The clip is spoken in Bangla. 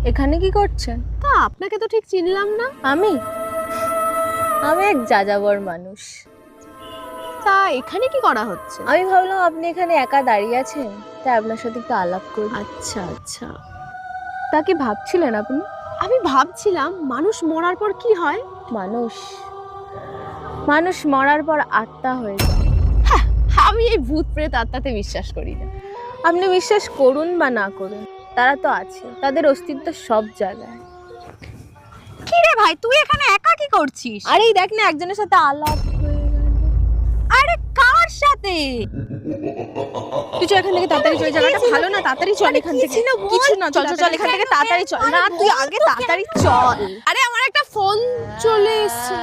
এখানে কি করছেন? তা আপনাকে তো ঠিক চিনলাম না। আমি আমি এক যাযাবর মানুষ। তা এখানে কি করা হচ্ছে? আমি ভাবলাম আপনি এখানে একা দাঁড়িয়ে আছেন, তাই আপনার সাথে একটু আলাপ করি। আচ্ছা আচ্ছা, তা কি ভাবছিলেন আপনি? আমি ভাবছিলাম মানুষ মরার পর কি হয়। মানুষ মানুষ মরার পর আত্মা হয়ে যায়। হ্যাঁ, আমি এই ভূত প্রেত আত্মাতে বিশ্বাস করি না। আপনি বিশ্বাস করুন বা না করুন, তারা তো আছে, তাদের অস্তিত্ব সব জায়গায়। কি রে ভাই, তুই এখানে একা কি করছিস? আরে এই দেখ না, একজনের সাথে আলাপ হয়ে গেল। আরে কার সাথে? তুই চল এখান থেকে তাড়াতাড়ি, চল, জায়গাটা ভালো না, তাড়াতাড়ি চল এখান থেকে। কিছু না, চল চল চল এখান থেকে তাড়াতাড়ি চল। না তুই আগে তাড়াতাড়ি চল। আরে আমার একটা ফোন চলে এসেছে।